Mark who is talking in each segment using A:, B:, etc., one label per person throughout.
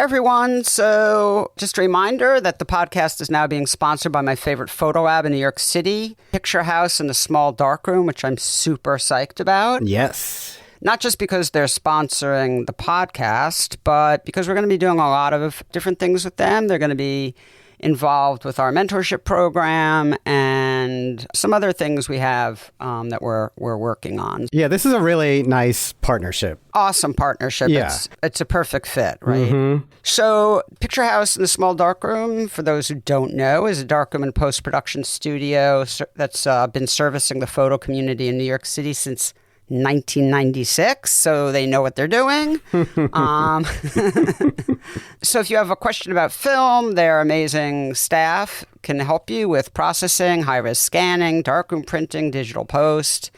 A: everyone. So just a reminder that the podcast is now being sponsored by my favorite photo lab in New York City, Picture House in the Small Darkroom, which I'm super psyched about.
B: Yes.
A: Not just because they're sponsoring the podcast, but because we're going to be doing a lot of different things with them. They're going to be involved with our mentorship program and some other things we have that we're working on.
B: Yeah, this is a really nice partnership.
A: Awesome partnership.
B: Yeah.
A: It's a perfect fit, right? So Picture House in the Small Darkroom, for those who don't know, is a darkroom and post-production studio that's been servicing the photo community in New York City since 1996, so they know what they're doing. So if you have a question about film, their amazing staff can help you with processing, high-res scanning, darkroom printing, digital post.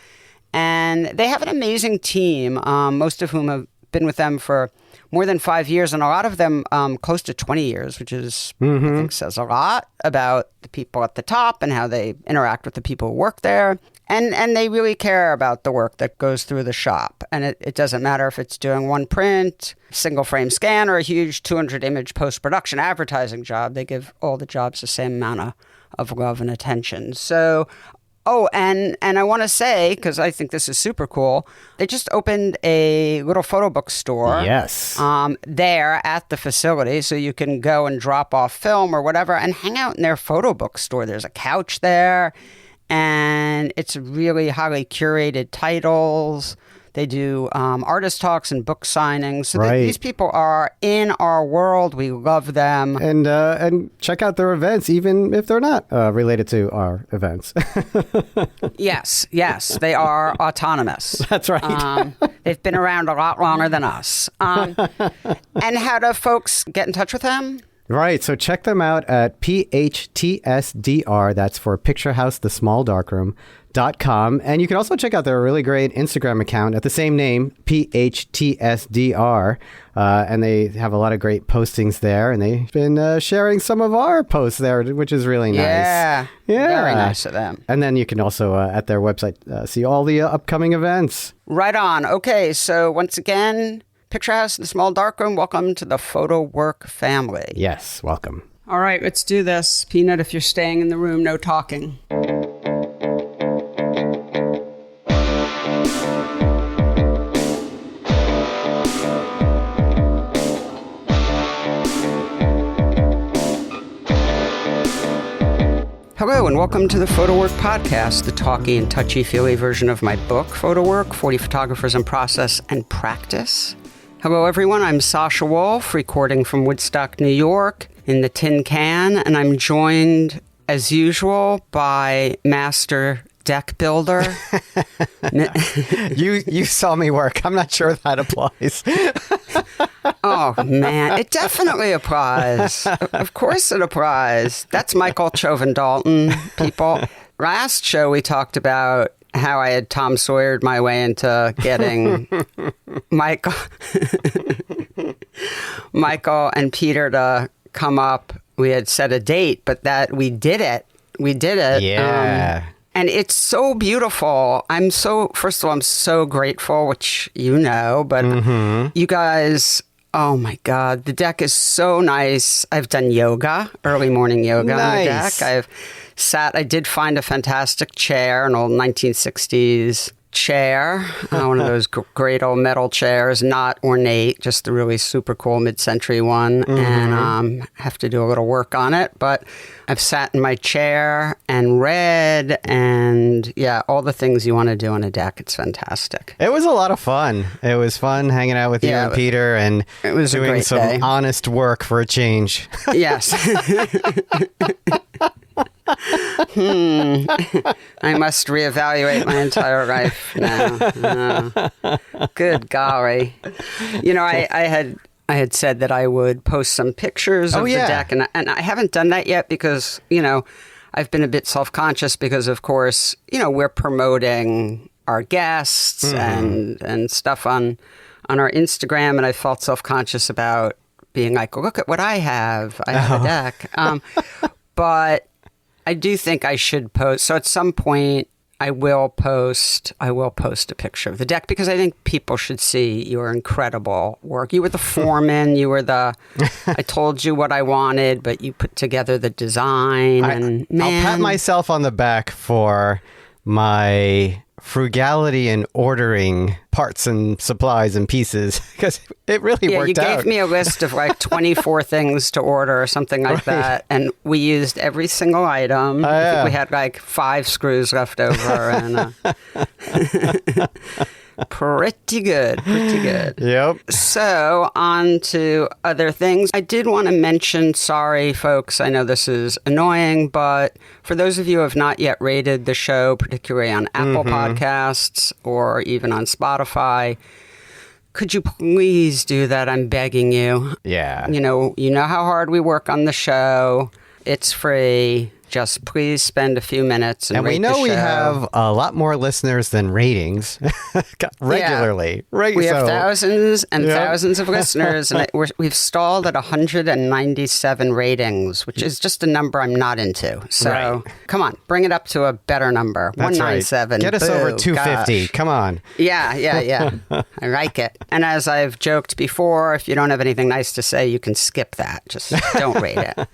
A: And they have an amazing team, most of whom have been with them for more than 5 years, and a lot of them close to 20 years, which is, I think, says a lot about the people at the top and how they interact with the people who work there. And they really care about the work that goes through the shop. And it doesn't matter if it's doing one print, single frame scan, or a huge 200 image post-production advertising job. They give all the jobs the same amount of love and attention. So, and I want to say, because I think this is super cool, they just opened a little photo book store.
B: Yes.
A: There at the facility, so you can go and drop off film or whatever and hang out in their photo book store. There's a couch there. And it's really highly curated titles. They do artist talks and book signings. So these people are in our world. We love them.
B: And check out their events, even if they're not related to our events.
A: Yes. They are autonomous.
B: That's right.
A: They've been around a lot longer than us. And how do folks get in touch with them?
B: Right. So check them out at PHTSDR. That's for Picture House, the Small Darkroom.com. And you can also check out their really great Instagram account at the same name, PHTSDR. And they have a lot of great postings there. And they've been sharing some of our posts there, which is really nice.
A: Yeah. Very nice of them.
B: And then you can also, at their website, see all the upcoming events.
A: Right on. Okay. So once again, Picture House in the Small Darkroom, welcome to the Photo Work family.
B: Yes, welcome.
A: All right, let's do this. Peanut, if you're staying in the room, no talking. Hello, and welcome to the Photo Work Podcast, the talky and touchy-feely version of my book, Photo Work, 40 Photographers in Process and Practice. Hello, everyone. I'm Sasha Wolf, recording from Woodstock, New York, in the Tin Can, and I'm joined, as usual, by Master Deck Builder.
B: You saw me work. I'm not sure that applies.
A: Oh, man. It definitely applies. Of course it applies. That's Michael Chauvin-Dalton, people. Last show, we talked about how I had Tom Sawyered my way into getting Michael and Peter to come up. We had set a date, but that we did it.
B: Yeah.
A: And it's so beautiful. First of all, I'm so grateful, which you know, but you guys, oh my God, the deck is so nice. I've done yoga, early morning yoga on the deck. I did find a fantastic chair, an old 1960s chair, one of those great old metal chairs, not ornate, just the really super cool mid-century one, and have to do a little work on it. But I've sat in my chair and read, and all the things you want to do on a deck. It's fantastic.
B: It was a lot of fun. It was fun hanging out with you and Peter, and
A: it was
B: doing some
A: day.
B: Honest work for a change.
A: Yes. I must reevaluate my entire life now. Good golly. You know, I had said that I would post some pictures of the deck, and I haven't done that yet because, you know, I've been a bit self-conscious because, of course, you know, we're promoting our guests and stuff on our Instagram, and I felt self-conscious about being like, look at what I have. I have a deck. But I do think I should post. So at some point, I will post a picture of the deck because I think people should see your incredible work. You were the foreman. You were I told you what I wanted, but you put together the design.
B: I'll pat myself on the back for my frugality in ordering parts and supplies and pieces because it really worked out.
A: You gave me a list of like 24 things to order or something like that, and we used every single item. I think we had like 5 screws left over, and pretty good.
B: Yep.
A: So on to other things. I did want to mention, sorry folks, I know this is annoying, but for those of you who have not yet rated the show, particularly on Apple Podcasts or even on Spotify, could you please do that? I'm begging you.
B: Yeah.
A: You know how hard we work on the show. It's free. Just please spend a few minutes and rate the show.
B: And we know we have a lot more listeners than ratings regularly.
A: Yeah. We have thousands and thousands of listeners, and we've stalled at 197 ratings, which is just a number I'm not into. So come on, bring it up to a better number.
B: That's
A: 197.
B: Right. Get us over 250.
A: Gosh.
B: Come on.
A: Yeah. I like it. And as I've joked before, if you don't have anything nice to say, you can skip that. Just don't rate it.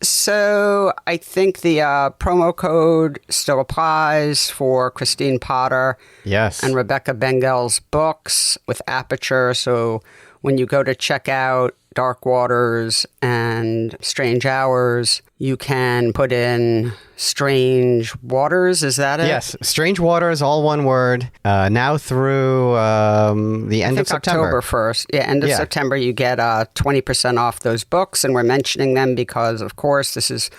A: So I think the promo code still applies for Kristine Potter and Rebecca Bengal's books with Aperture. So when you go to check out Dark Waters and Strange Hours, you can put in Strange Waters. Is that it?
B: Yes. Strange Waters, all one word. Now through the end of September.
A: October 1st. Yeah, end of September, you get 20% off those books. And we're mentioning them because, of course, this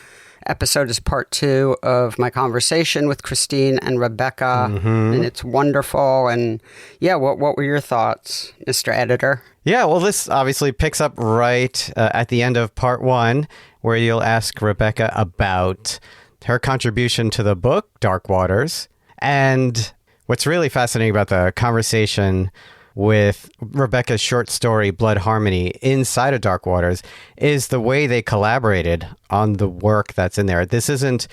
A: episode is part 2 of my conversation with Kristine and Rebecca. And it's wonderful. And what were your thoughts, Mr. Editor?
B: Yeah, well, this obviously picks up right at the end of part 1, where you'll ask Rebecca about her contribution to the book, Dark Waters. And what's really fascinating about the conversation with Rebecca's short story, Blood Harmony, inside of Dark Waters, is the way they collaborated on the work that's in there. This isn't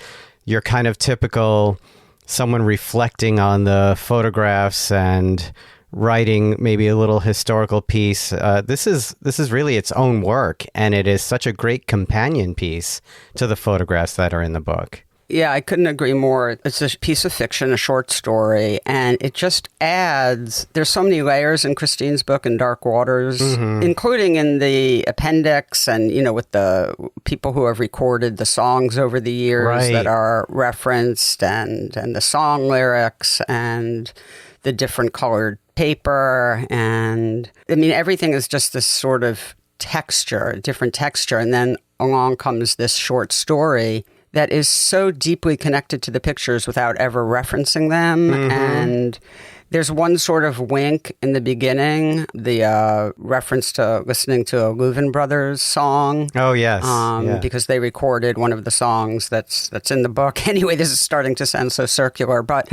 B: your kind of typical someone reflecting on the photographs and writing maybe a little historical piece. This is really its own work, and it is such a great companion piece to the photographs that are in the book.
A: Yeah, I couldn't agree more. It's a piece of fiction, a short story, and it just adds... There's so many layers in Kristine's book in Dark Waters, including in the appendix and, with the people who have recorded the songs over the years that are referenced, and the song lyrics, and the different colored paper. And, I mean, everything is just this sort of texture, different texture. And then along comes this short story that is so deeply connected to the pictures without ever referencing them. And there's one sort of wink in the beginning, the reference to listening to a Louvin Brothers song.
B: Oh, yes.
A: Because they recorded one of the songs that's in the book. Anyway, this is starting to sound so circular, but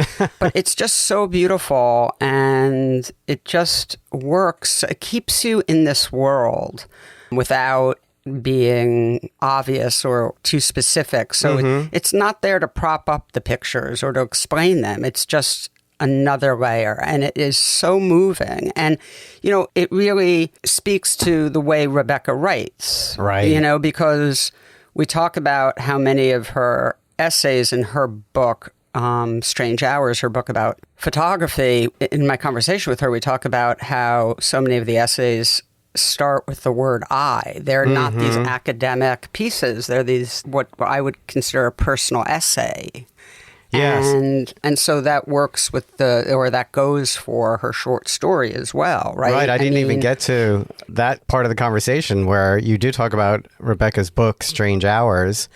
A: it's just so beautiful, and it just works. It keeps you in this world without being obvious or too specific. So it's not there to prop up the pictures or to explain them. It's just another layer, and it is so moving. And, it really speaks to the way Rebecca writes.
B: Right.
A: Because we talk about how many of her essays in her book, Strange Hours, her book about photography, in my conversation with her, we talk about how so many of the essays start with the word I. They're not these academic pieces. They're these, what I would consider a personal essay.
B: Yes.
A: And so that works with that goes for her short story as well, right?
B: Right. I didn't even get to that part of the conversation where you do talk about Rebecca's book, Strange Hours.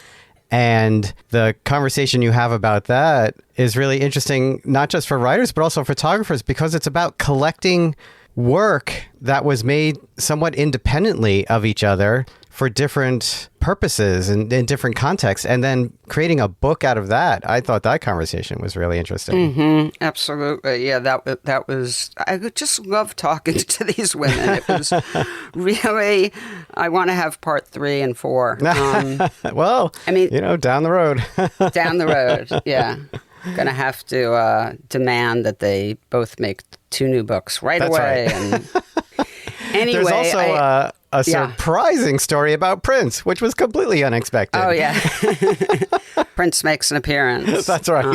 B: And the conversation you have about that is really interesting, not just for writers, but also photographers, because it's about collecting work that was made somewhat independently of each other for different purposes and in different contexts, and then creating a book out of that. I thought that conversation was really interesting.
A: Mm-hmm. Absolutely. Yeah, that was, I just love talking to these women. It was really, I want to have part 3 and 4.
B: Well, I mean, down the road.
A: Down the road, yeah. Going to have to demand that they both make 2 new books right away. Right. And anyway,
B: there's also a surprising story about Prince, which was completely unexpected.
A: Oh, yeah. Prince makes an appearance.
B: That's right.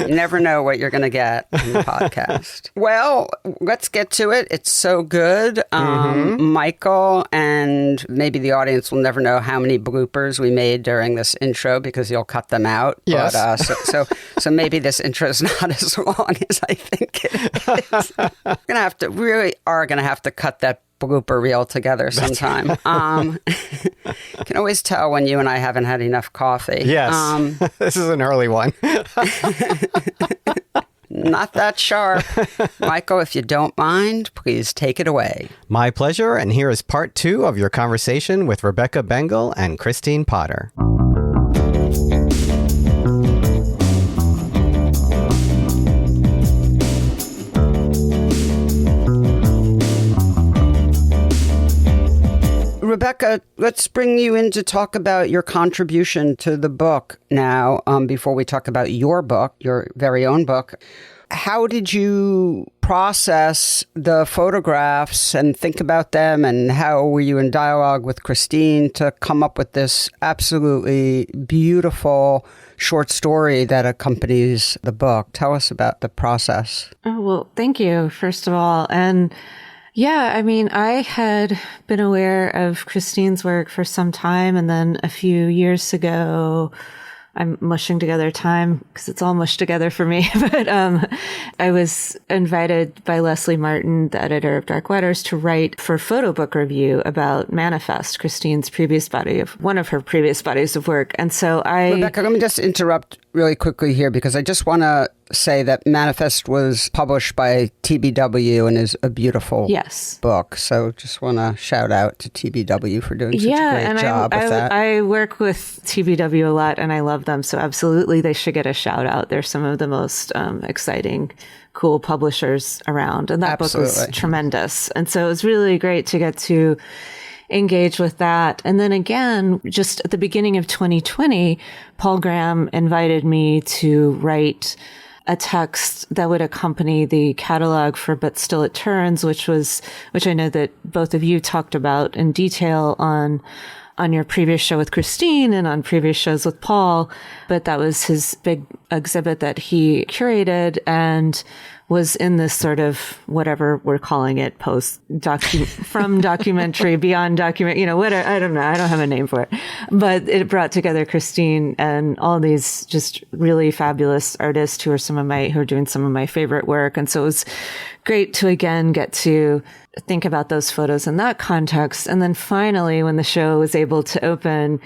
A: You never know what you're going to get in the podcast. Well, let's get to it. It's so good. Michael, and maybe the audience will never know how many bloopers we made during this intro because you'll cut them out.
B: Yes.
A: But, so maybe this intro is not as long as I think it is. We're going to have to cut that blooper reel together sometime. You can always tell when you and I haven't had enough coffee.
B: Yes. This is an early one.
A: Not that sharp. Michael, if you don't mind, please take it away.
B: My pleasure. And here is part 2 of your conversation with Rebecca Bengal and Kristine Potter.
A: Rebecca, let's bring you in to talk about your contribution to the book now, before we talk about your book, your very own book. How did you process the photographs and think about them, and how were you in dialogue with Kristine to come up with this absolutely beautiful short story that accompanies the book? Tell us about the process.
C: Oh, well, thank you, first of all. And yeah, I mean, I had been aware of Kristine's work for some time, and then a few years ago, I'm mushing together time because it's all mushed together for me. But I was invited by Leslie Martin, the editor of Dark Waters, to write for Photo Book Review about Manifest, Kristine's one of her previous bodies of work. And so
A: Rebecca, let me just interrupt really quickly here, because I just want to say that Manifest was published by TBW and is a beautiful book. So just want to shout out to TBW for doing such a great job with that.
C: I work with TBW a lot and I love them. So absolutely, they should get a shout out. They're some of the most exciting, cool publishers around. And that book was tremendous. And so it was really great to get to engage with that. And then again, just at the beginning of 2020, Paul Graham invited me to write a text that would accompany the catalog for But Still It Turns, which I know that both of you talked about in detail on your previous show with Kristine and on previous shows with Paul. But that was his big exhibit that he curated and was in this sort of whatever we're calling it, from documentary, beyond document, whatever. I don't know. I don't have a name for it. But it brought together Kristine and all these just really fabulous artists who are doing some of my favorite work. And so it was great to again get to think about those photos in that context. And then finally, when the show was able to open,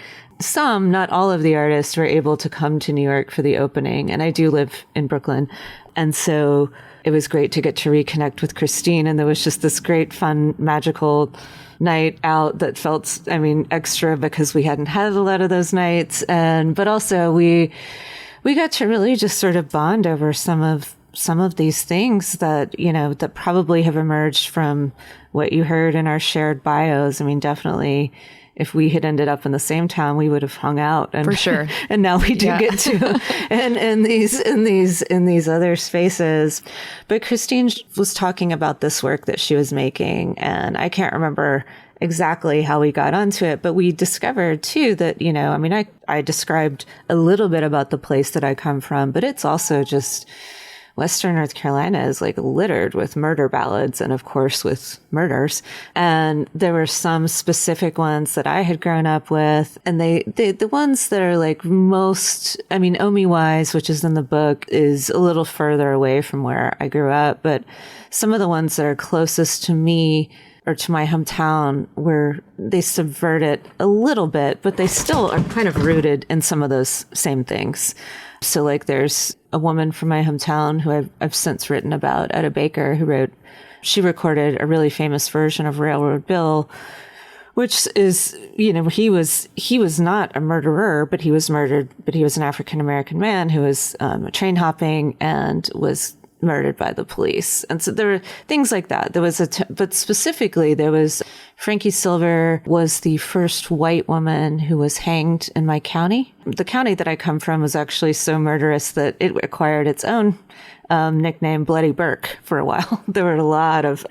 C: not all of the artists were able to come to New York for the opening. And I do live in Brooklyn. And so it was great to get to reconnect with Kristine. And there was just this great, fun, magical night out that felt, extra because we hadn't had a lot of those nights. But also we got to really just sort of bond over some of these things that, that probably have emerged from what you heard in our shared bios. Definitely, if we had ended up in the same town, we would have hung out. And,
D: for sure.
C: And now we do get to, and in these other spaces. But Kristine was talking about this work that she was making, and I can't remember exactly how we got onto it, but we discovered too that, I described a little bit about the place that I come from, but it's also just Western North Carolina is like littered with murder ballads and of course with murders. And there were some specific ones that I had grown up with, and the ones that are like most, Omi Wise, which is in the book, is a little further away from where I grew up, but some of the ones that are closest to me or to my hometown, where they subvert it a little bit, but they still are kind of rooted in some of those same things. So like there's a woman from my hometown who I've since written about, Etta Baker, who wrote she recorded a really famous version of Railroad Bill, which is, he was not a murderer, but he was murdered, but he was an African-American man who was train hopping and was murdered by the police. And so there were things like that. There was but specifically there was Frankie Silver was the first white woman who was hanged in my county. The county that I come from was actually so murderous that it acquired its own nickname, Bloody Burke, for a while. There were a lot of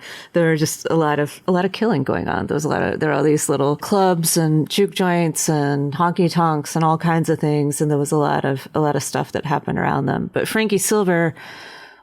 C: killing going on. There were all these little clubs and juke joints and honky tonks and all kinds of things. And there was a lot of stuff that happened around them. But Frankie Silver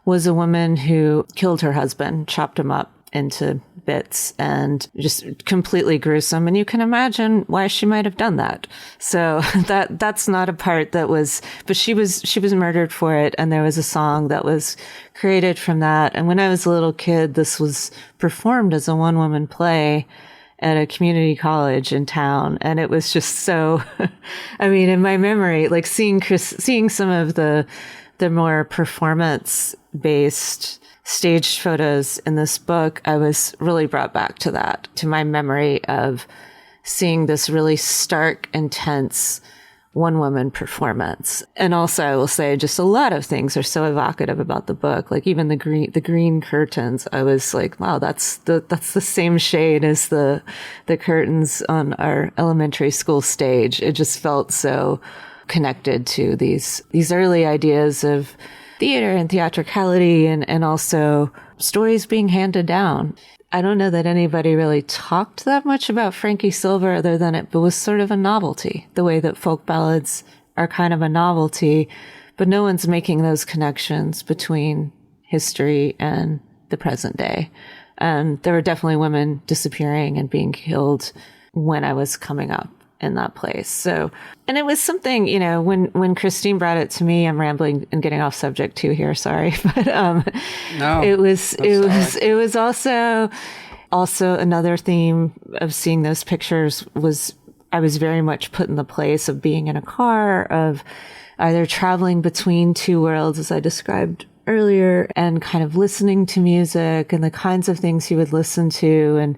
C: was a woman who killed her husband, chopped him up into bits, and just completely gruesome. And you can imagine why she might have done that. So that's not a part that was, but she was murdered for it. And there was a song that was created from that. And when I was a little kid, this was performed as a one-woman play at a community college in town. And it was just so, I mean, in my memory, like seeing some of the more performance-based staged photos in this book, I was really brought back to that, to my memory of seeing this really stark, intense one-woman performance. And also, I will say, just a lot of things are so evocative about the book. Like even the green curtains, I was like, wow, that's the same shade as the curtains on our elementary school stage. It just felt so connected to these early ideas of theater and theatricality and also stories being handed down. I don't know that anybody really talked that much about Frankie Silver other than it was sort of a novelty, the way that folk ballads are kind of a novelty, but no one's making those connections between history and the present day. And there were definitely women disappearing and being killed when I was coming up in that place. So, and it was something, when Kristine brought it to me, I'm rambling and getting off subject too here, sorry. But,
A: no,
C: it was also another theme of seeing those pictures was I was very much put in the place of being in a car, of either traveling between two worlds, as I described earlier, and kind of listening to music and the kinds of things you would listen to. And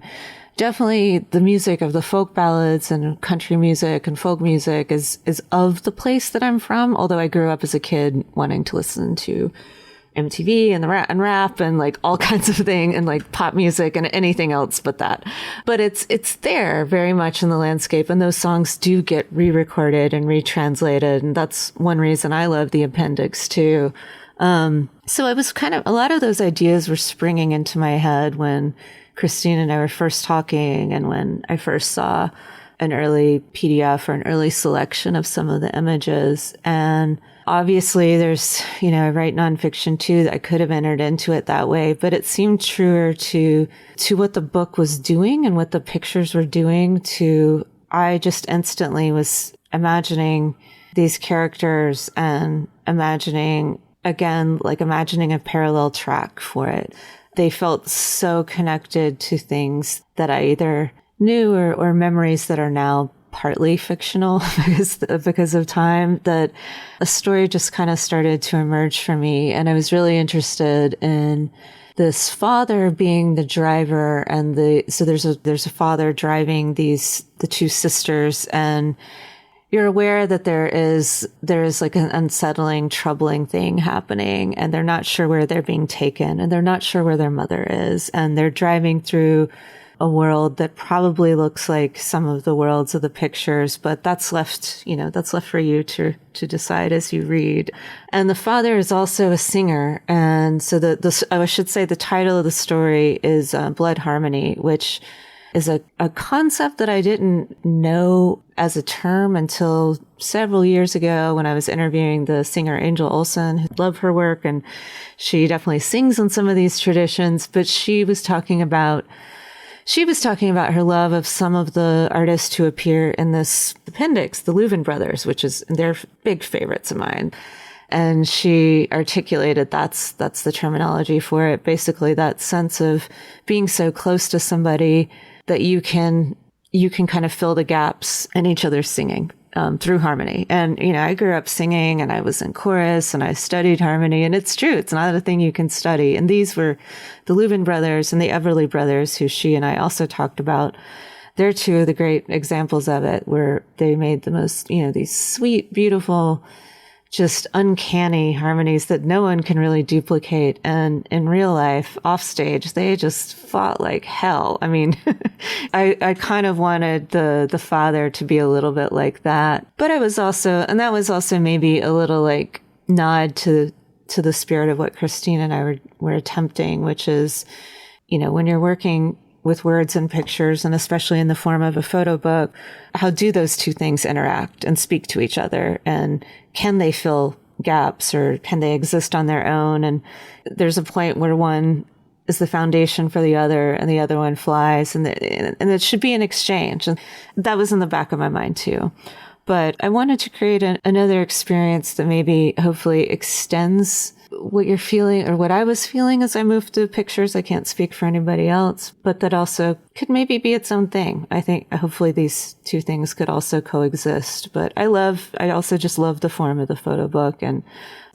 C: definitely the music of the folk ballads and country music and folk music is of the place that I'm from. Although I grew up as a kid wanting to listen to MTV and rap and like all kinds of things and like pop music and anything else but that. But it's there very much in the landscape. And those songs do get re-recorded and retranslated. And that's one reason I love the appendix too. So I was a lot of those ideas were springing into my head when Kristine and I were first talking, and when I first saw an early PDF or an early selection of some of the images. And obviously there's, I write nonfiction too, that I could have entered into it that way, but it seemed truer to what the book was doing and what the pictures were doing I just instantly was imagining these characters and imagining a parallel track for it. They felt so connected to things that I either knew or memories that are now partly fictional because of time, that a story just kind of started to emerge for me. And I was really interested in this father being the driver, and so there's a father driving the two sisters, and you're aware that there is like an unsettling, troubling thing happening, and they're not sure where they're being taken, and they're not sure where their mother is. And they're driving through a world that probably looks like some of the worlds of the pictures, but that's left for you to decide as you read. And the father is also a singer. And so I should say the title of the story is Blood Harmony, which is a concept that I didn't know as a term until several years ago when I was interviewing the singer Angel Olsen. Love her work, and she definitely sings in some of these traditions, but she was talking about her love of some of the artists who appear in this appendix, the Louvin brothers, which is, they're big favorites of mine. And she articulated that's the terminology for it. Basically, that sense of being so close to somebody that you can kind of fill the gaps in each other's singing. through harmony. And, I grew up singing and I was in chorus and I studied harmony, and it's true. It's not a thing you can study. And these were the Lubin brothers and the Everly brothers, who she and I also talked about. They're two of the great examples of it, where they made the most, these sweet, beautiful, just uncanny harmonies that no one can really duplicate. And in real life, off stage, they just fought like hell. I mean, I kind of wanted the father to be a little bit like that. But that was also maybe a little like nod to the spirit of what Kristine and I were attempting, which is, when you're working with words and pictures, and especially in the form of a photo book, how do those two things interact and speak to each other? And can they fill gaps, or can they exist on their own? And there's a point where one is the foundation for the other and the other one flies, and it should be an exchange. And that was in the back of my mind too. But I wanted to create another experience that maybe hopefully extends what you're feeling, or what I was feeling as I moved through pictures. I can't speak for anybody else, but that also could maybe be its own thing. I think hopefully these two things could also coexist. But I also just love the form of the photo book. And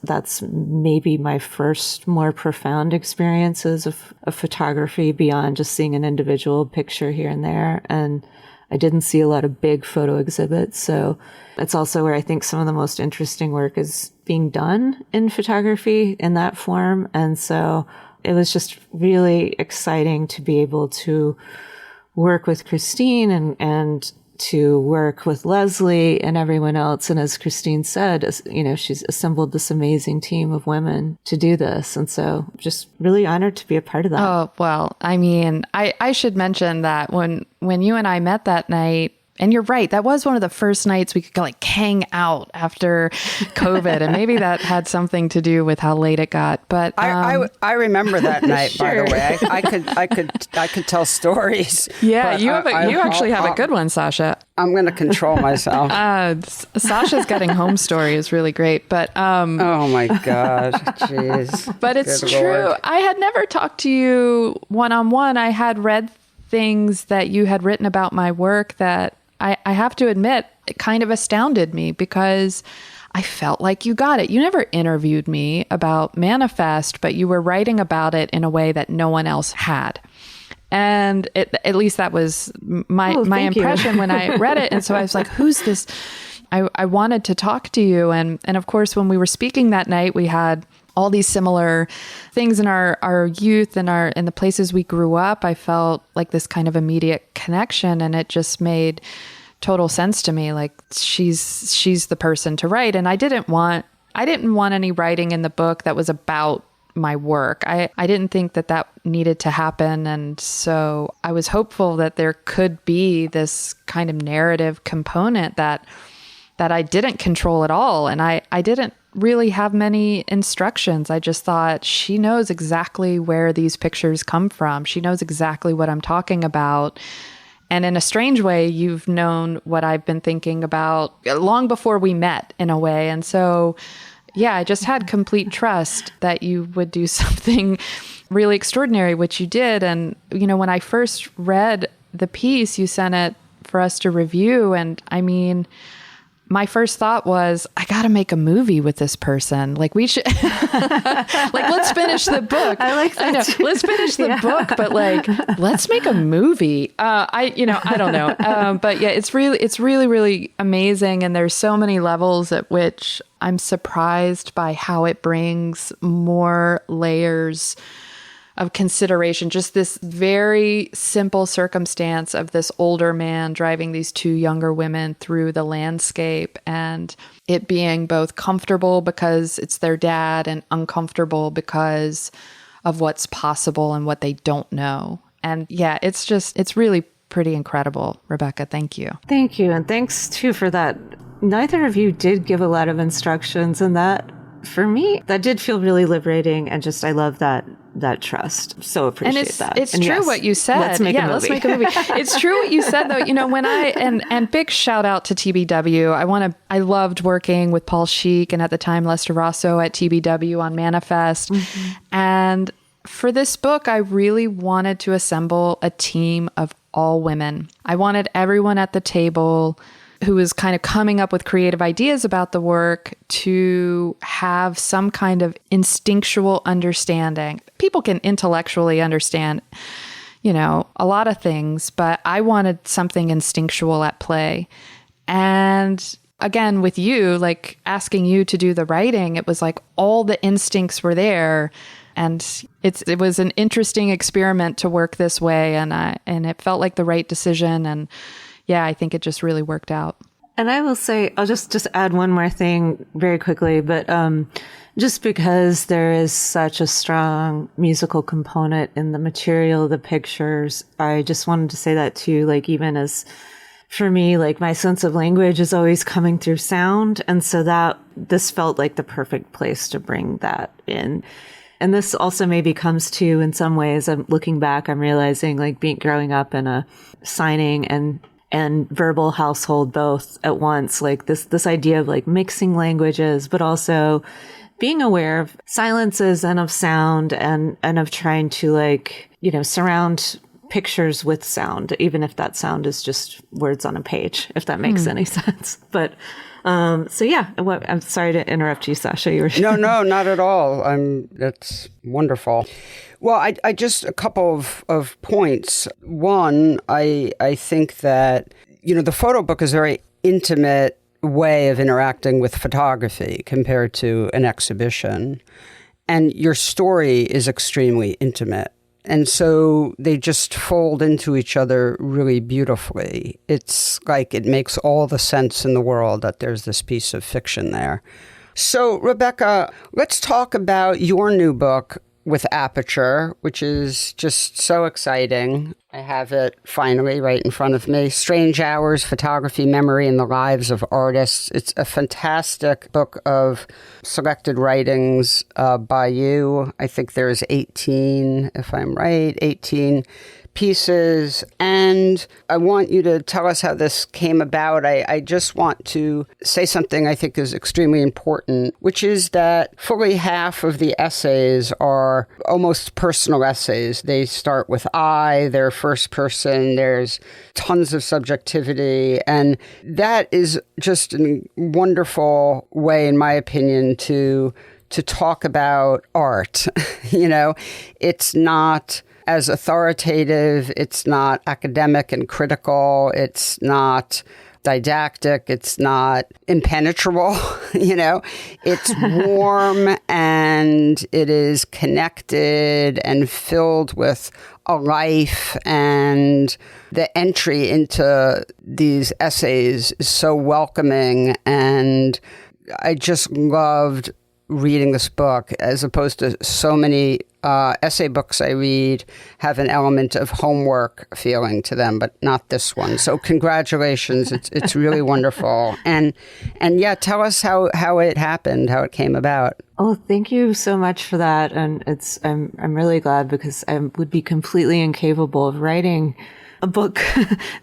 C: that's maybe my first more profound experiences of photography beyond just seeing an individual picture here and there. And I didn't see a lot of big photo exhibits. So it's also where I think some of the most interesting work is being done in photography in that form. And so it was just really exciting to be able to work with Kristine and to work with Leslie and everyone else. And as Kristine said, she's assembled this amazing team of women to do this. And so just really honored to be a part of that.
D: Oh, well, I mean, I should mention that when you and I met that night, and you're right, that was one of the first nights we could like hang out after COVID, and maybe that had something to do with how late it got. But
A: I remember that night.
D: Sure.
A: By the way, I could tell stories.
D: Yeah, you actually have a good one, Sasha.
A: I'm going to control myself.
D: Sasha's getting home story is really great, but
A: oh my gosh, jeez.
D: But it's
A: Good
D: true.
A: Lord.
D: I had never talked to you one-on-one. I had read things that you had written about my work that I have to admit, it kind of astounded me, because I felt like you got it. You never interviewed me about Manifest, but you were writing about it in a way that no one else had. And at least that was my impression when I read it. And so I was like, who's this? I wanted to talk to you. And of course, when we were speaking that night, we had all these similar things in our youth and in the places we grew up. I felt like this kind of immediate connection, and it just made total sense to me. Like she's the person to write. And I didn't want any writing in the book that was about my work. I didn't think that needed to happen. And so I was hopeful that there could be this kind of narrative component that I didn't control at all. And I didn't really have many instructions. I just thought, she knows exactly where these pictures come from. She knows exactly what I'm talking about. And in a strange way, you've known what I've been thinking about long before we met, in a way. And so, yeah, I just had complete trust that you would do something really extraordinary, which you did. And, when I first read the piece, you sent it for us to review. And I mean, my first thought was, I got to make a movie with this person. Like, we should, let's finish the book.
C: I like that.
D: I know, let's finish the book, but let's make a movie. I don't know. But yeah, it's really, really amazing. And there's so many levels at which I'm surprised by how it brings more layers of consideration. Just this very simple circumstance of this older man driving these two younger women through the landscape, and it being both comfortable because it's their dad and uncomfortable because of what's possible and what they don't know. And yeah, it's really pretty incredible. Rebecca, thank you.
C: Thank you. And thanks too for that. Neither of you did give a lot of instructions, and that, for me, that did feel really liberating. And just, I love that trust. So appreciate that.
D: It's true, yes, what you said.
C: Let's make a movie.
D: Let's make a movie. It's true what you said, though. When I, and big shout out to TBW. I loved working with Paul Sheik and at the time Lester Rosso at TBW on Manifest. Mm-hmm. And for this book, I really wanted to assemble a team of all women. I wanted everyone at the table who was kind of coming up with creative ideas about the work to have some kind of instinctual understanding. People can intellectually understand, a lot of things, but I wanted something instinctual at play. And again, with you, like asking you to do the writing, it was like all the instincts were there. And it was an interesting experiment to work this way. And it felt like the right decision. And yeah, I think it just really worked out.
C: And I will say, I'll just add one more thing very quickly, but just because there is such a strong musical component in the material, the pictures, I just wanted to say that too, like even as for me, like my sense of language is always coming through sound. And so this felt like the perfect place to bring that in. And this also maybe comes to, in some ways, I'm looking back, I'm realizing like growing up in a signing and verbal household both at once, like this idea of like mixing languages, but also being aware of silences and of sound and of trying to like, surround pictures with sound, even if that sound is just words on a page, if that makes any sense. But so yeah, I'm sorry to interrupt you, Sasha. You were
A: No, not at all. That's wonderful. Well, I just a couple of points. One, I think that the photo book is a very intimate way of interacting with photography compared to an exhibition, and your story is extremely intimate. And so they just fold into each other really beautifully. It's like it makes all the sense in the world that there's this piece of fiction there. So, Rebecca, let's talk about your new book with Aperture, which is just so exciting. I have it finally right in front of me. Strange Hours, Photography, Memory, and the Lives of Artists. It's a fantastic book of selected writings by you. I think there's 18, if I'm right, 18 pieces. And I want you to tell us how this came about. I just want to say something I think is extremely important, which is that fully half of the essays are almost personal essays. They start with I, they're first person, there's tons of subjectivity. And that is just a wonderful way, in my opinion, to talk about art. It's not as authoritative, it's not academic and critical, it's not didactic, it's not impenetrable, it's warm and it is connected and filled with a life, and the entry into these essays is so welcoming, and I just loved reading this book as opposed to so many essay books I read have an element of homework feeling to them, but not this one. So congratulations. It's really wonderful. And yeah, tell us how it happened, how it came about.
C: Oh, thank you so much for that. And I'm really glad, because I would be completely incapable of writing a book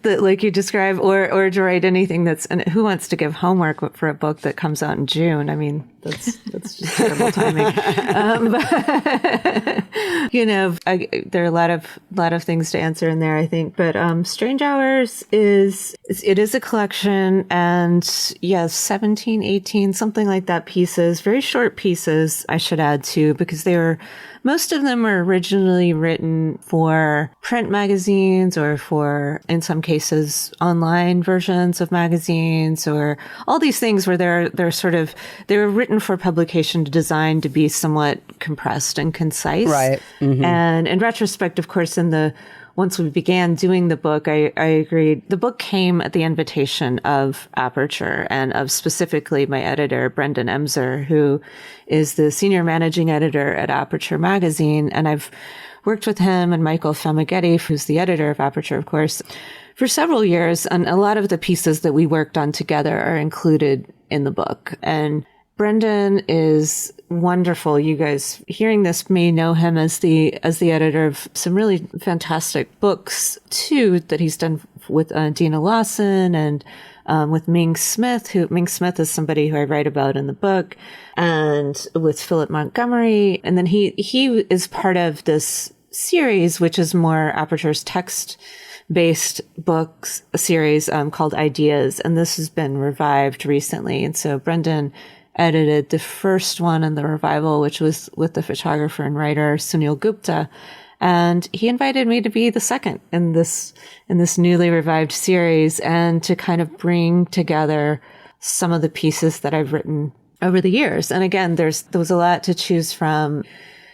C: that, like you describe, or to write anything and who wants to give homework for a book that comes out in June? I mean, that's just terrible timing. There are a lot of things to answer in there, I think. But Strange Hours is a collection, and 17, 18, something like that pieces, very short pieces, I should add too, because most of them were originally written for print magazines, or for, in some cases, online versions of magazines, or all these things where they were written for publication, designed to be somewhat compressed and concise.
A: Right. Mm-hmm.
C: And in retrospect, of course, once we began doing the book, I agreed. The book came at the invitation of Aperture, and of specifically my editor, Brendan Emser, who is the senior managing editor at Aperture magazine. And I've worked with him and Michael Famighetti, who's the editor of Aperture, of course, for several years. And a lot of the pieces that we worked on together are included in the book. And Brendan is wonderful. You guys hearing this may know him as the editor of some really fantastic books too, that he's done with Dina Lawson and with Ming Smith. Ming Smith is somebody who I write about in the book, and with Philip Montgomery. And then he is part of this series, which is more Aperture's text based books, a series called Ideas. And this has been revived recently. And so Brendan edited the first one in the revival, which was with the photographer and writer Sunil Gupta. And he invited me to be the second in this newly revived series and to kind of bring together some of the pieces that I've written over the years. And again, there was a lot to choose from.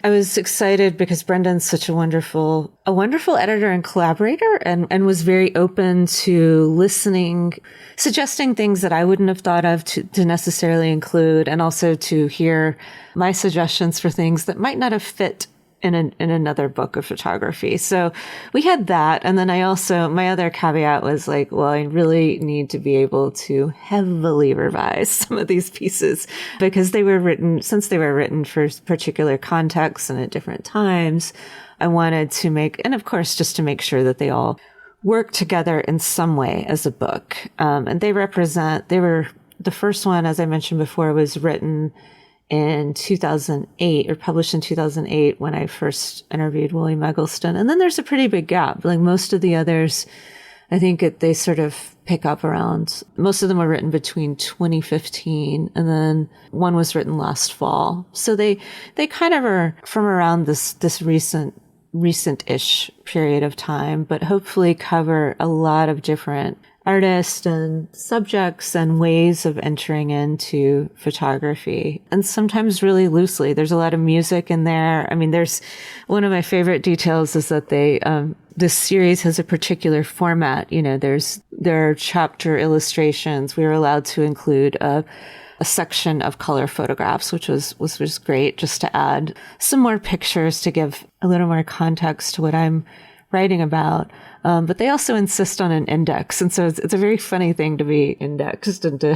C: I was excited because Brendan's such a wonderful editor and collaborator and was very open to listening, suggesting things that I wouldn't have thought of to necessarily include, and also to hear my suggestions for things that might not have fit in another book of photography. So we had that. And then my other caveat was like, well, I really need to be able to heavily revise some of these pieces because since they were written for particular contexts and at different times, I wanted to and of course, just to make sure that they all work together in some way as a book. And the first one, as I mentioned before, was written in 2008 or published in 2008 when I first interviewed William Eggleston. And then there's a pretty big gap. Like most of the others, I think they sort of pick up around, most of them were written between 2015 and then one was written last fall. So they kind of are from around this recent-ish period of time, but hopefully cover a lot of different artists and subjects and ways of entering into photography, and sometimes really loosely. There's a lot of music in there. I mean, there's one of my favorite details is that this series has a particular format. You know, there are chapter illustrations. We were allowed to include a section of color photographs, which was great, just to add some more pictures to give a little more context to what I'm writing about. But they also insist on an index. And so it's a very funny thing to be indexed and to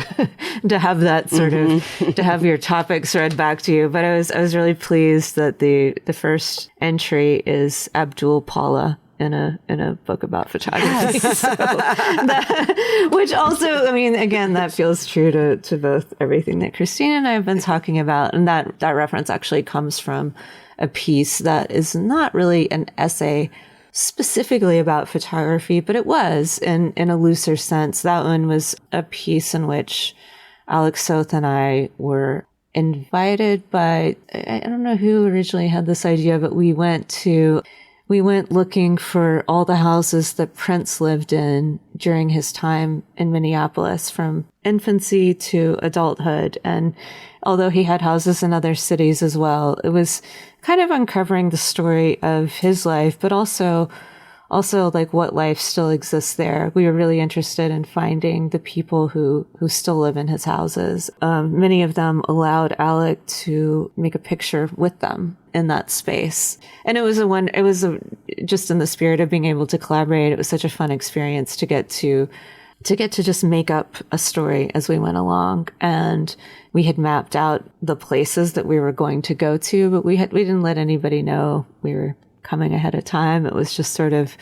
C: have that sort of, to have your topics read back to you. But I was really pleased that the first entry is Abdul Paula in a book about photography. Yes. So which also, I mean, again, that feels true to both everything that Kristine and I have been talking about. And that reference actually comes from a piece that is not really an essay specifically about photography, but it was in a looser sense. That one was a piece in which Alex Soth and I were invited by, I don't know who originally had this idea, but we went looking for all the houses that Prince lived in during his time in Minneapolis, from infancy to adulthood. And although he had houses in other cities as well, it was kind of uncovering the story of his life, but also like what life still exists there. We were really interested in finding the people who still live in his houses. Many of them allowed Alec to make a picture with them in that space. And it was just in the spirit of being able to collaborate. It was such a fun experience to get to just make up a story as we went along. And we had mapped out the places that we were going to go to, but we didn't let anybody know we were coming ahead of time. It was just sort of,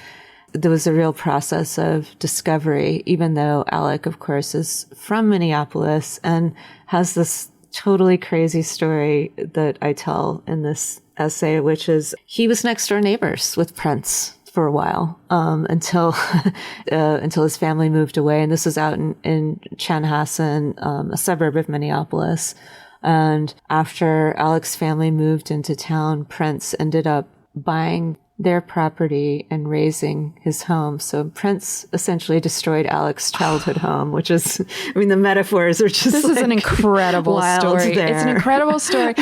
C: there was a real process of discovery, even though Alec, of course, is from Minneapolis and has this totally crazy story that I tell in this essay, which is he was next door neighbors with Prince for a while, until his family moved away. And this was out in Chanhassen, a suburb of Minneapolis. And after Alec's family moved into town, Prince ended up buying their property and raising his home. So Prince essentially destroyed Alec's childhood home, which is, I mean, the metaphors are just
D: This is an incredible story.
C: There.
D: It's an incredible story.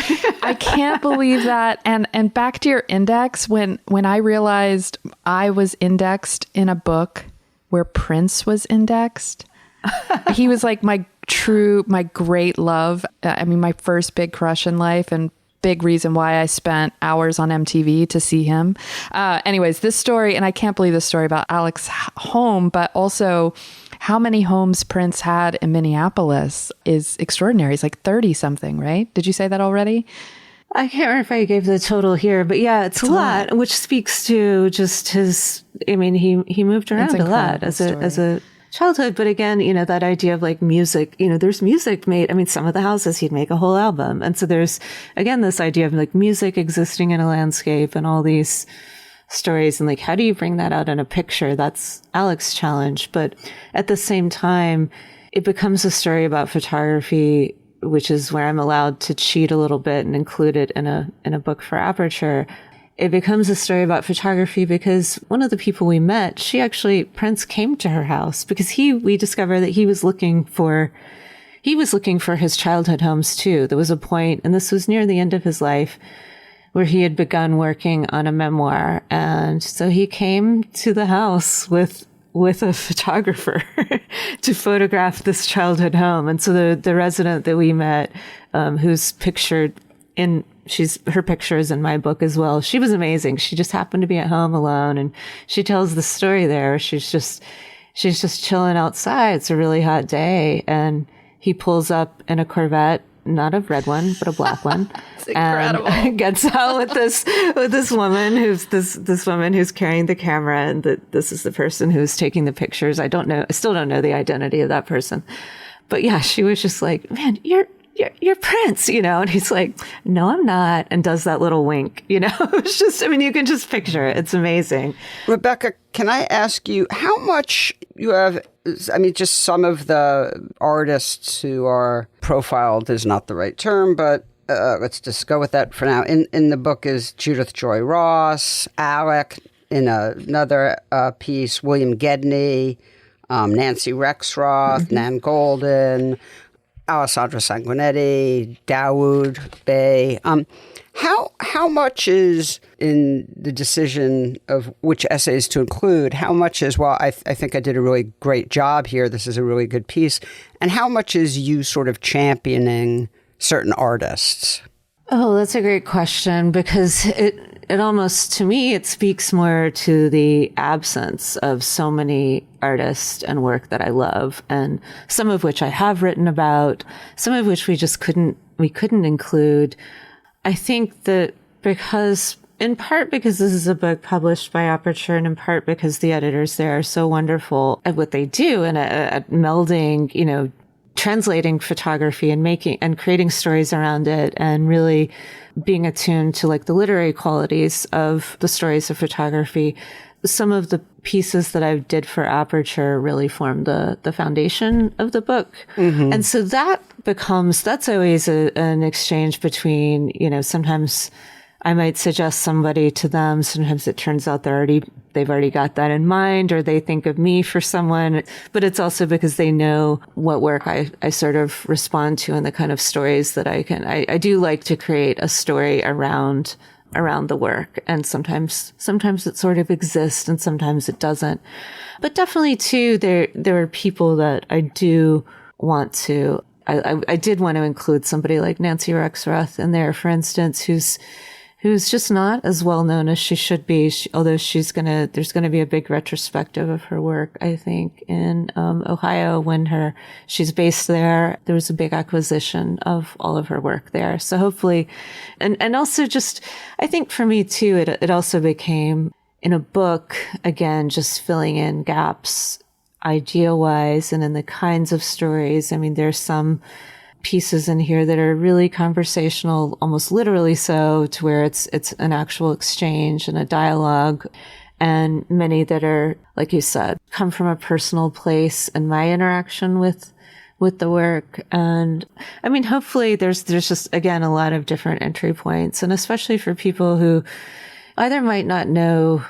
D: I can't believe that. And back to your index, when I realized I was indexed in a book where Prince was indexed, he was like my great love. I mean, my first big crush in life, and big reason why I spent hours on MTV to see him. Anyways, this story, and I can't believe this story about Alec's home, but also how many homes Prince had in Minneapolis is extraordinary. It's like 30 something, right? Did you say that already?
C: I can't remember if I gave the total here, but yeah, it's a lot, which speaks to just his, I mean, he moved around a lot as a childhood. But again, you know, that idea of like music, you know, there's music made. I mean, some of the houses he'd make a whole album. And so there's, again, this idea of like music existing in a landscape and all these stories, and like, how do you bring that out in a picture? That's Alex's challenge. But at the same time, it becomes a story about photography, which is where I'm allowed to cheat a little bit and include it in a book for Aperture. It becomes a story about photography because one of the people we met, Prince came to her house because we discovered that he was looking for his childhood homes too. There was a point, and this was near the end of his life, where he had begun working on a memoir. And so he came to the house with a photographer to photograph this childhood home. And so the resident that we met, who's pictured her picture is in my book as well. She was amazing. She just happened to be at home alone, and she tells the story there. She's just chilling outside. It's a really hot day, and he pulls up in a Corvette, not a red one, but a black one.
D: It's incredible.
C: And gets out with this woman who's carrying the camera, and this is the person who's taking the pictures. I still don't know the identity of that person. But yeah, she was just like, man, you're Prince, and he's like, no, I'm not. And does that little wink, it's just, you can just picture it. It's amazing.
A: Rebecca, can I ask you how much you have, just some of the artists who are profiled is not the right term, but let's just go with that for now. In the book is Judith Joy Ross, Alec, in another piece, William Gedney, Nancy Rexroth, Nan Golden, Alessandra Sanguinetti, Dawood Bey. How much is in the decision of which essays to include? How much is, I think I did a really great job here. This is a really good piece. And how much is you sort of championing certain artists?
C: Oh, that's a great question, because it almost, to me, it speaks more to the absence of so many artists and work that I love, and some of which I have written about, some of which we couldn't include. I think that in part because this is a book published by Aperture, and in part because the editors there are so wonderful at what they do and at melding, translating photography and creating stories around it, and really being attuned to like the literary qualities of the stories of photography. Some of the pieces that I did for Aperture really formed the foundation of the book. Mm-hmm. And so that's always an exchange between, sometimes I might suggest somebody to them. Sometimes it turns out they've already got that in mind, or they think of me for someone, but it's also because they know what work I sort of respond to and the kind of stories that I do like to create a story around the work. And sometimes it sort of exists and sometimes it doesn't. But definitely too, there are people that I do want to, I did want to include somebody like Nancy Rexroth in there, for instance, who's just not as well known as she should be. Although there's going to be a big retrospective of her work, I think, in Ohio when she's based there. There was a big acquisition of all of her work there. So hopefully, and also just, I think for me too, it also became in a book, again, just filling in gaps idea-wise and in the kinds of stories. There's some pieces in here that are really conversational, almost literally so, to where it's an actual exchange and a dialogue, and many that are, like you said, come from a personal place and my interaction with the work. And hopefully there's just, again, a lot of different entry points, and especially for people who either might not know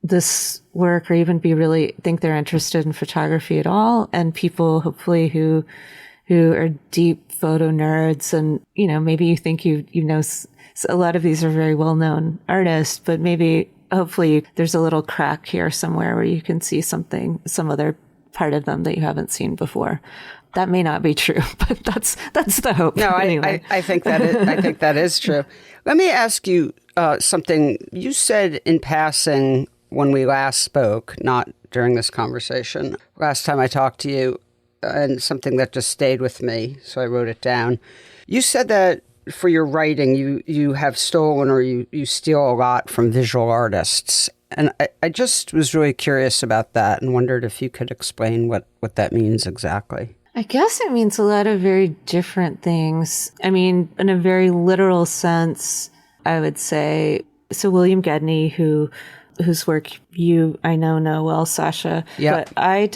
C: this work or even think they're interested in photography at all, and people hopefully who are deep photo nerds, and maybe you think you know a lot of these are very well known artists, but maybe hopefully there's a little crack here somewhere where you can see some other part of them that you haven't seen before. That may not be true, but that's the hope.
A: No,
C: anyway.
A: I think that is true. Let me ask you something. You said in passing when we last spoke, not during this conversation, last time I talked to you, and something that just stayed with me, so I wrote it down. You said that for your writing, you have stolen or you steal a lot from visual artists. And I just was really curious about that and wondered if you could explain what that means exactly.
C: I guess it means a lot of very different things. In a very literal sense, I would say, so William Gedney, who whose work I know well, Sasha.
A: Yep.
C: But I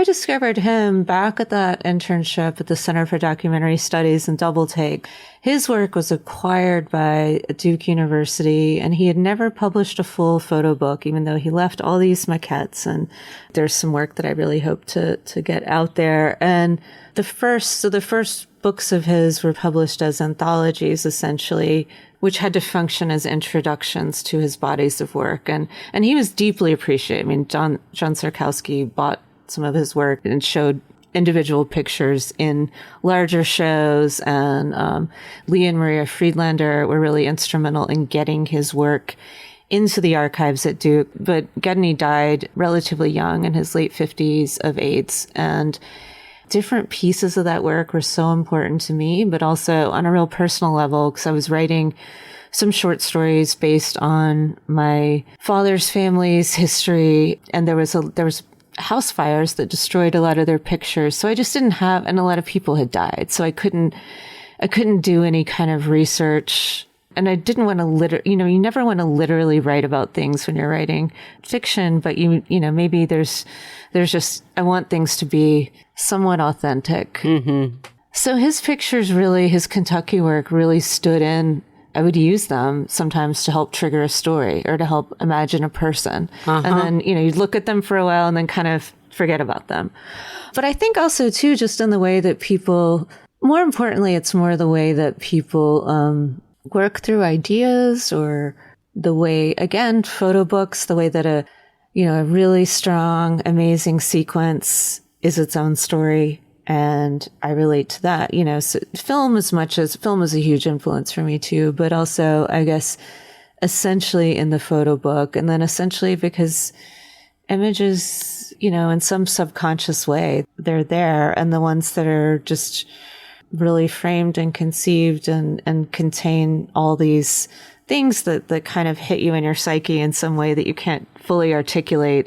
C: discovered him back at that internship at the Center for Documentary Studies in DoubleTake. His work was acquired by Duke University, and he had never published a full photo book, even though he left all these maquettes. And there's some work that I really hope to get out there. And the first books of his were published as anthologies, essentially, which had to function as introductions to his bodies of work. And he was deeply appreciated. I mean, John Sarkowski bought some of his work and showed individual pictures in larger shows. And Lee and Maria Friedlander were really instrumental in getting his work into the archives at Duke. But Gedney died relatively young, in his late 50s, of AIDS. And different pieces of that work were so important to me, but also on a real personal level, because I was writing some short stories based on my father's family's history. And there was house fires that destroyed a lot of their pictures. So I just didn't have, and a lot of people had died. So I couldn't do any kind of research. And I didn't want to you never want to literally write about things when you're writing fiction, but maybe there's just, I want things to be somewhat authentic. Mm-hmm. So his pictures his Kentucky work really stood in. I would use them sometimes to help trigger a story or to help imagine a person. Uh-huh. And then, you'd look at them for a while and then kind of forget about them. But I think also too, just in the way that people, more importantly, it's more the way that people, work through ideas, or the way, again, photo books, the way that a really strong, amazing sequence is its own story. And I relate to that, so film is a huge influence for me too, but also, I guess, essentially in the photo book, and then essentially because images, in some subconscious way, they're there, and the ones that are just really framed and conceived and contain all these things that kind of hit you in your psyche in some way that you can't fully articulate.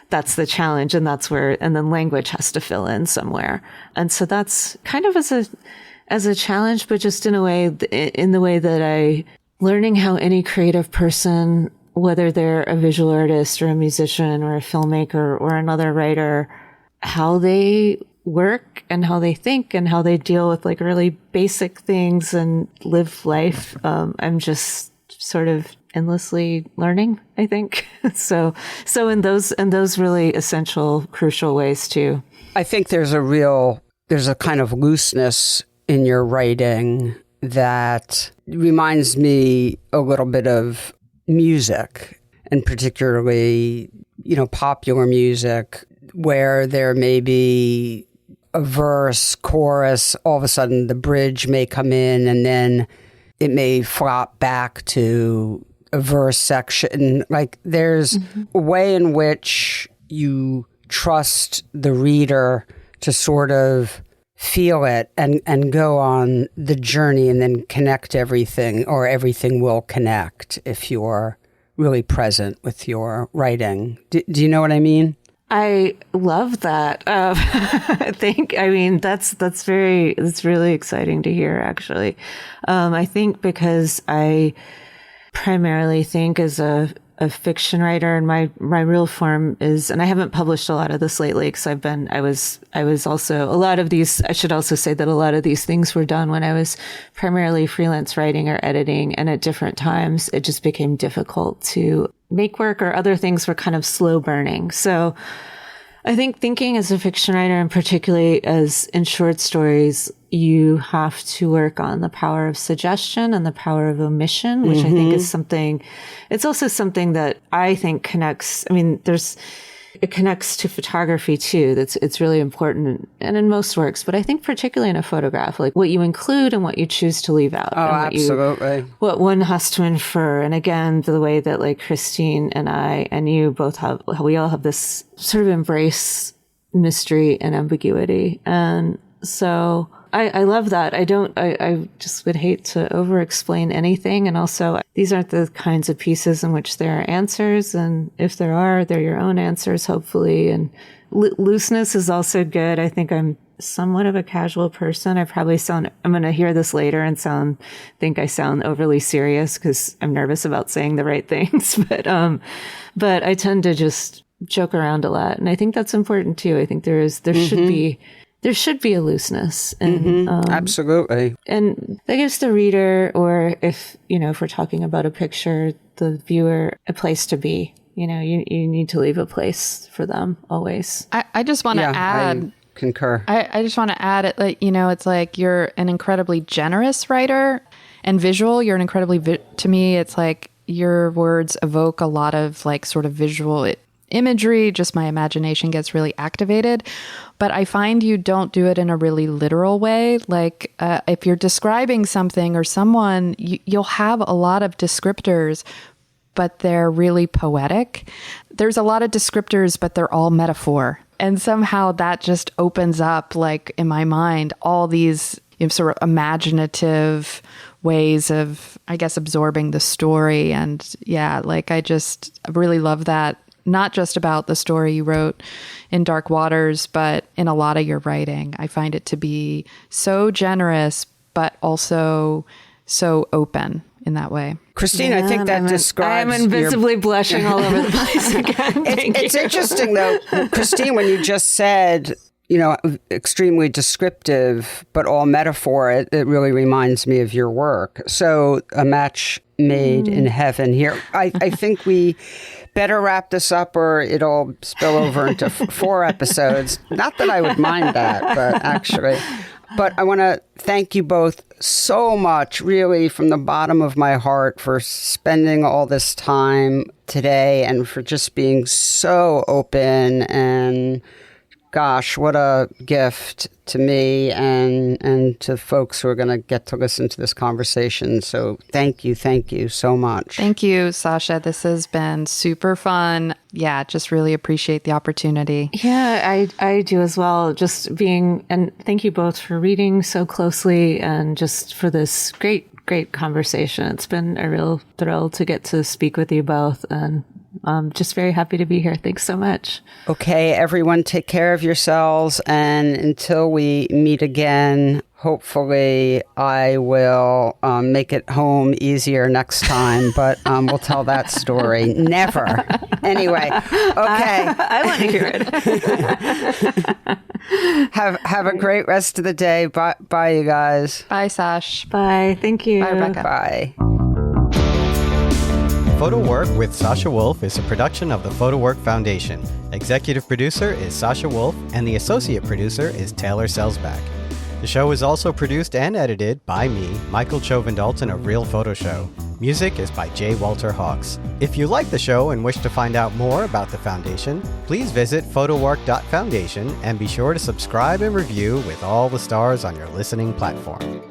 C: That's the challenge, and then language has to fill in somewhere. And so that's kind of as a challenge, but just in the way that learning how any creative person, whether they're a visual artist or a musician or a filmmaker or another writer, how they work and how they think and how they deal with like really basic things and live life. I'm just sort of endlessly learning, I think. So in those really essential, crucial ways too.
A: I think there's a kind of looseness in your writing that reminds me a little bit of music, and particularly, popular music, where there may be a verse, chorus, all of a sudden the bridge may come in, and then it may flop back to a verse section. Like there's a way in which you trust the reader to sort of feel it and go on the journey and then connect everything, or everything will connect if you're really present with your writing. Do you know what I mean?
C: I love that. That's really exciting to hear, actually. I think because I primarily think as a fiction writer, and my real form is, and I haven't published a lot of this lately because I was also, a lot of these, I should also say that a lot of these things were done when I was primarily freelance writing or editing, and at different times it just became difficult to make work, or other things were kind of slow burning. So I think thinking as a fiction writer, and particularly as in short stories, you have to work on the power of suggestion and the power of omission, which I think is something, it's also something that I think connects, it connects to photography too. It's really important, and in most works, but I think particularly in a photograph, like what you include and what you choose to leave out.
A: Oh, absolutely.
C: What one has to infer. And again, the way that like Kristine and I and you both have, we all have this sort of embrace mystery and ambiguity. And so I love that. I just would hate to over explain anything. And also, these aren't the kinds of pieces in which there are answers. And if there are, they're your own answers, hopefully. And looseness is also good. I think I'm somewhat of a casual person. I'm going to hear this later and think I sound overly serious because I'm nervous about saying the right things. But I tend to just joke around a lot. And I think that's important too. I think there should be a looseness. And,
A: absolutely.
C: And that gives the reader, or if we're talking about a picture, the viewer, a place to be. You need to leave a place for them always.
D: I just want to add.
A: I concur.
D: I just want to add it. Like, it's like you're an incredibly generous writer and visual. You're an incredibly, to me, it's like your words evoke a lot of like sort of visual imagery. Just my imagination gets really activated. But I find you don't do it in a really literal way. Like if you're describing something or someone, you'll have a lot of descriptors, but they're really poetic. There's a lot of descriptors, but they're all metaphor. And somehow that just opens up, like in my mind, all these sort of imaginative ways of, I guess, absorbing the story. And yeah, like I just really love that. Not just about the story you wrote in Dark Waters, but in a lot of your writing. I find it to be so generous, but also so open in that way.
A: Kristine, I think that describes...
C: I'm invisibly blushing all over the place again.
A: It's interesting, though, Kristine, when you just said, extremely descriptive, but all metaphor, it really reminds me of your work. So a match made in heaven here. I think we better wrap this up or it'll spill over into 4 episodes. Not that I would mind that, but actually... But I want to thank you both so much, really, from the bottom of my heart, for spending all this time today and for just being so open. And gosh, what a gift to me and to folks who are going to get to listen to this conversation. So thank you so much.
D: Thank you, Sasha. This has been super fun. Yeah, just really appreciate the opportunity.
C: Yeah, I do as well. Just and thank you both for reading so closely and just for this great conversation. It's been a real thrill to get to speak with you both, and I'm just very happy to be here. Thanks so much.
A: Okay, everyone, take care of yourselves. And until we meet again, hopefully I will make it home easier next time. But we'll tell that story. Never. Anyway, okay.
C: I want to hear it.
A: Have a great rest of the day. Bye, you guys.
D: Bye, Sash.
C: Bye. Thank you.
D: Bye, Rebecca.
A: Bye.
B: Photo Work with Sasha Wolf is a production of the Photo Work Foundation. Executive producer is Sasha Wolf, and the associate producer is Taylor Selsback. The show is also produced and edited by me, Michael Chauvin-Dalton of Real Photo Show. Music is by J. Walter Hawks. If you like the show and wish to find out more about the Foundation, please visit photowork.foundation and be sure to subscribe and review with all the stars on your listening platform.